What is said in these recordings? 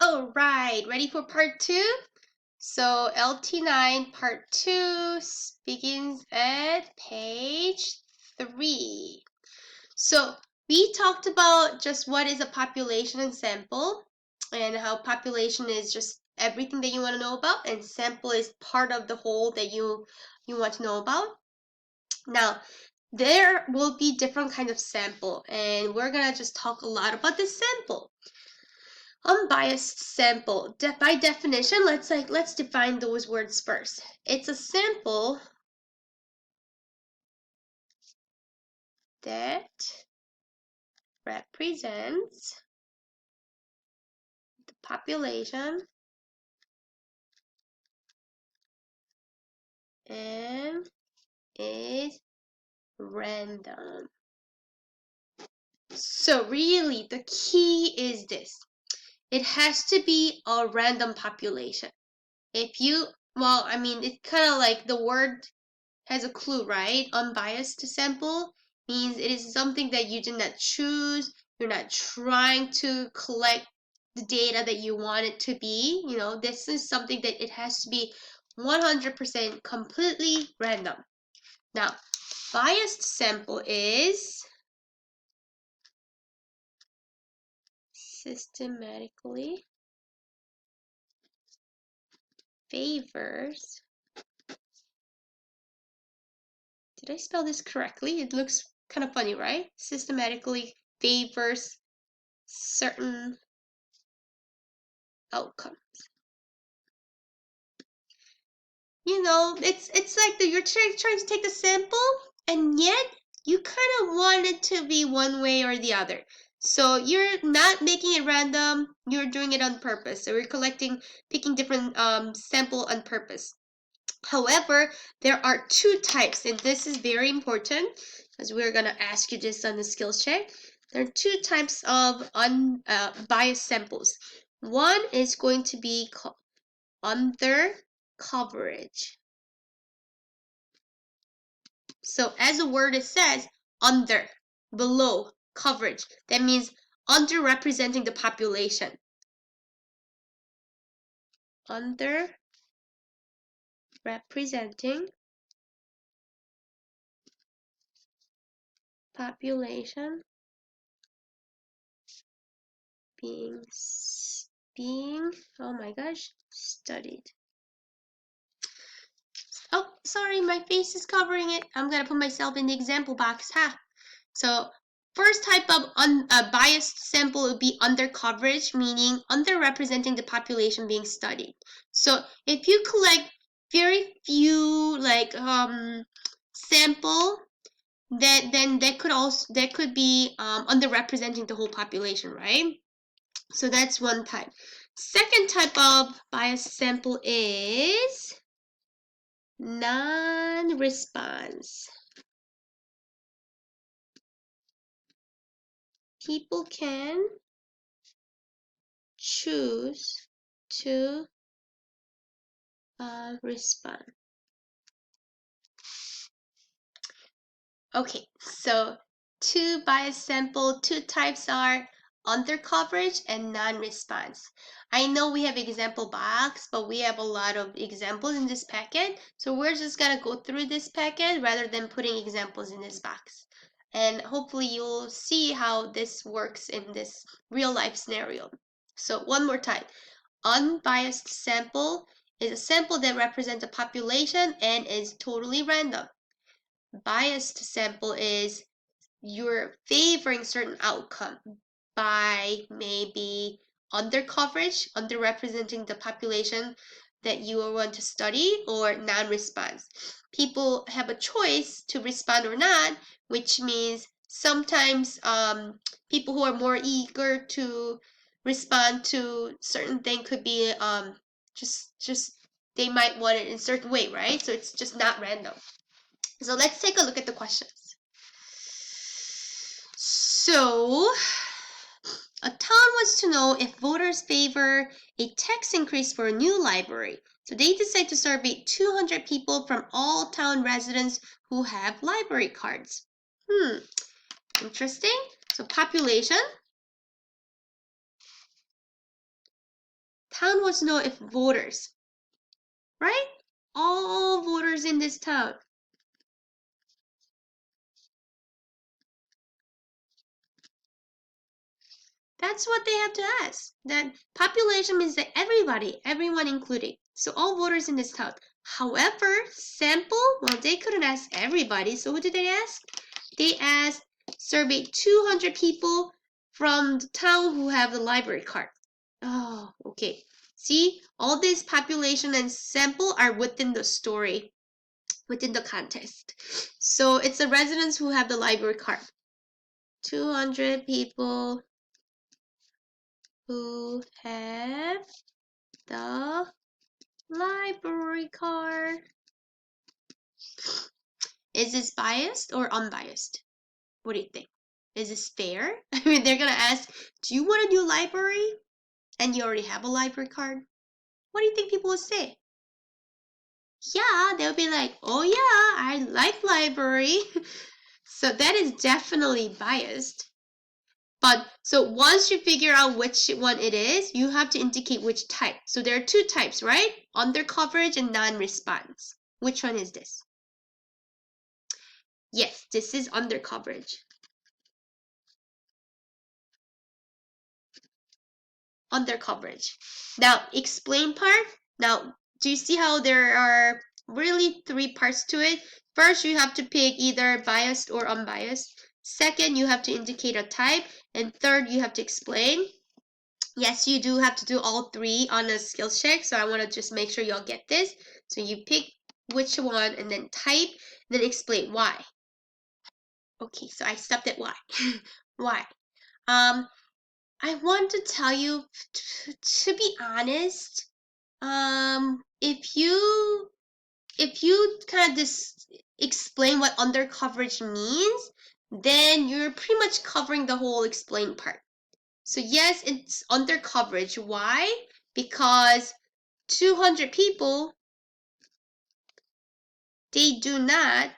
All right, ready for part 2? So LT9 part 2 begins at page 3. So we talked about just what is a population and sample, and how population is just everything that you want to know about, and sample is part of the whole that you want to know about. Now, there will be different kinds of sample, and we're gonna just talk a lot about this sample. Unbiased sample. By definition, let's define those words first. It's a sample that represents the population and is random. So really, the key is this. It has to be a random population. If you, well, I mean, it's kind of like the word has a clue, right? Unbiased sample means it is something that you did not choose. You're not trying to collect the data that you want it to be. You know, this is something that it has to be 100% completely random. Now, biased sample is systematically favors. Did I spell this correctly? It looks kind of funny, right? Systematically favors certain outcomes. You know, it's like you're trying to take the sample, and yet you kind of want it to be one way or the other. So you're not making it random, you're doing it on purpose. So you're picking different sample on purpose. However, there are two types, and this is very important because we're going to ask you this on the skills check. There are two types of unbiased samples. One is going to be under coverage. So as the word it says, under, below, coverage. That means underrepresenting the population. Underrepresenting population being, oh my gosh, studied. Oh, sorry, my face is covering it. I'm gonna put myself in the example box, huh? So first type of biased sample would be under coverage, meaning underrepresenting the population being studied. So if you collect very few sample, then that could be underrepresenting the whole population, right? So that's one type. Second type of biased sample is non-response. People can choose to respond. Okay, so two bias sample, two types are under coverage and non-response. I know we have example box, but we have a lot of examples in this packet. So we're just gonna go through this packet rather than putting examples in this box. And hopefully you'll see how this works in this real life scenario. So one more time, unbiased sample is a sample that represents a population and is totally random. Biased sample is you're favoring certain outcome by maybe under coverage, underrepresenting the population that you want to study, or non-response. People have a choice to respond or not, which means sometimes people who are more eager to respond to certain thing could be just they might want it in a certain way, right? So it's just not random. So let's take a look at the questions. So a town wants to know if voters favor a tax increase for a new library. So they decide to survey 200 people from all town residents who have library cards. Interesting. So population. town wants to know if voters, right? All voters in this town. That's what they have to ask. That population means that everybody, everyone including. So all voters in this town. However, sample, well, they couldn't ask everybody. So who did they ask? They asked, surveyed 200 people from the town who have the library card. Oh, okay. See, all this population and sample are within the story, within the context. So it's the residents who have the library card. 200 people who have the library card. Is this biased or unbiased? What do you think? Is this fair? I mean, they're gonna ask, do you want a new library? And you already have a library card? What do you think people will say? Yeah, they'll be like, oh yeah, I like library. So that is definitely biased. But so once you figure out which one it is, you have to indicate which type. So there are two types, right? Under coverage and non-response. Which one is this? Yes, this is under coverage. Under coverage. Now, explain part. Now, do you see how there are really three parts to it? First, you have to pick either biased or unbiased. Second, you have to indicate a type. And third, you have to explain. Yes, you do have to do all three on a skills check. So I want to just make sure y'all get this. So you pick which one and then type, and then explain why. Okay, so I stopped at why. Why? I want to tell you, to be honest, if you kind of just explain what under coverage means, then you're pretty much covering the whole explain part. So yes, it's under coverage. Why? Because 200 people, they do not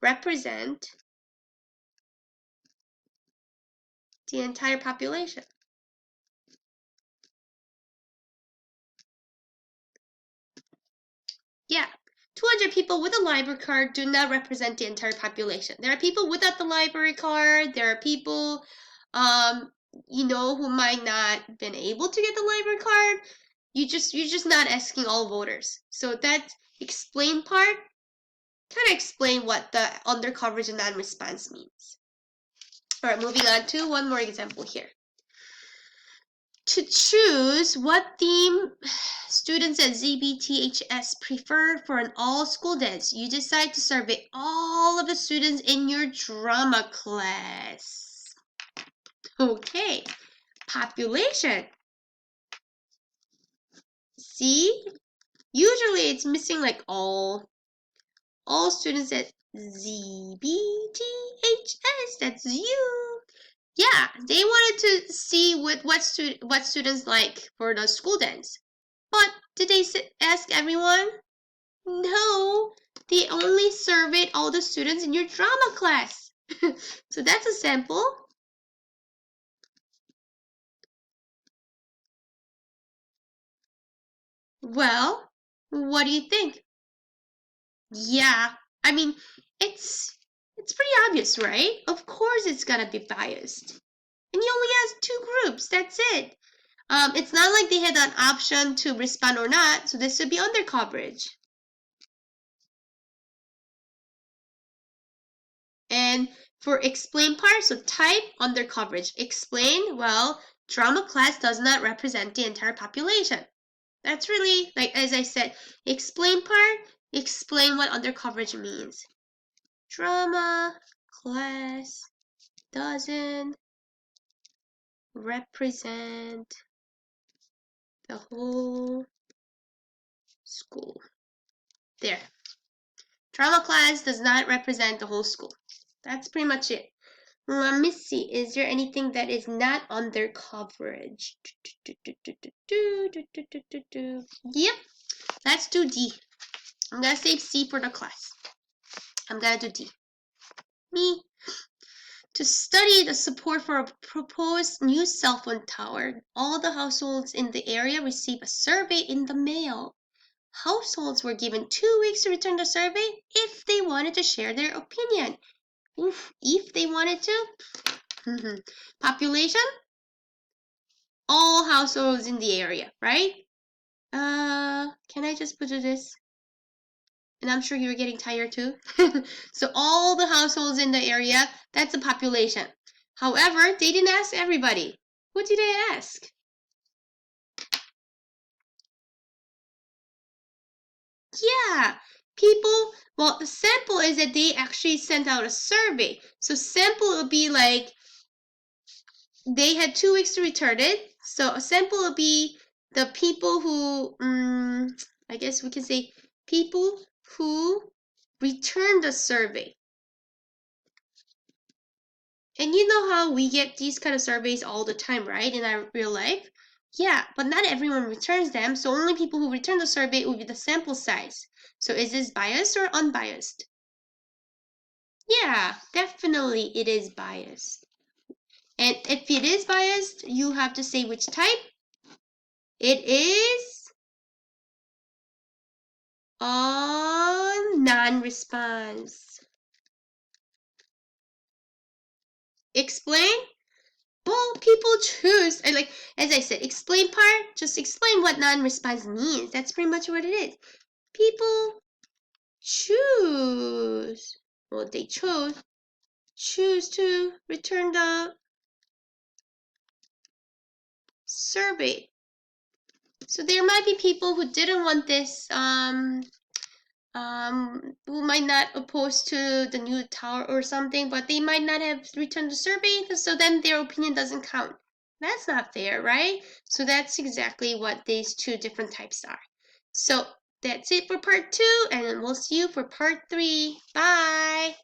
represent the entire population. Yeah, 200 people with a library card do not represent the entire population. There are people without the library card. There are people, who might not been able to get the library card. You're just not asking all voters. So that explain part kind of explain what the under coverage and non-response means. All right, moving on to one more example here. To choose what theme students at ZBTHS prefer for an all-school dance, you decide to survey all of the students in your drama class. Okay, population. See, usually it's missing like all students at ZBTHS. That's you. Yeah, they wanted to see what students like for the school dance. But did they ask everyone? No, they only surveyed all the students in your drama class. So that's a sample. Well, what do you think? Yeah, I mean, it's pretty obvious, right? Of course it's gonna be biased. And he only has two groups, that's it. It's not like they had an option to respond or not, so this would be under coverage. And for explain part, so type under coverage. Explain, well, drama class does not represent the entire population. That's really, like as I said, explain part, explain what under coverage means. Drama class doesn't represent the whole school. There. Drama class does not represent the whole school. That's pretty much it. Let me see. Is there anything that is not under coverage? Yep. Let's do D. I'm going to save C for the class. I'm going to do D. Me. To study the support for a proposed new cell phone tower, all the households in the area receive a survey in the mail. Households were given 2 weeks to return the survey if they wanted to share their opinion. Oof, if they wanted to. Population? All households in the area, right? Can I just put this? And I'm sure you're getting tired too. So all the households in the area, that's the population. However, they didn't ask everybody. Who did they ask? Yeah, people, well, the sample is that they actually sent out a survey. So sample would be like, they had 2 weeks to return it. So a sample would be the people who, I guess we can say people who returned the survey. And you know how we get these kind of surveys all the time, right, in our real life? Yeah, but not everyone returns them, so only people who return the survey will be the sample size. So is this biased or unbiased? Yeah, definitely it is biased. And if it is biased, you have to say which type. It is on non-response. Explain? Well, people choose, and like as I said, explain part, just explain what non-response means. That's pretty much what it is. People choose. Well, they choose to return the survey. So there might be people who didn't want this, who might not oppose to the new tower or something, but they might not have returned the survey, so then their opinion doesn't count. That's not fair, right? So that's exactly what these two different types are. So that's it for part 2, and we'll see you for part 3. Bye!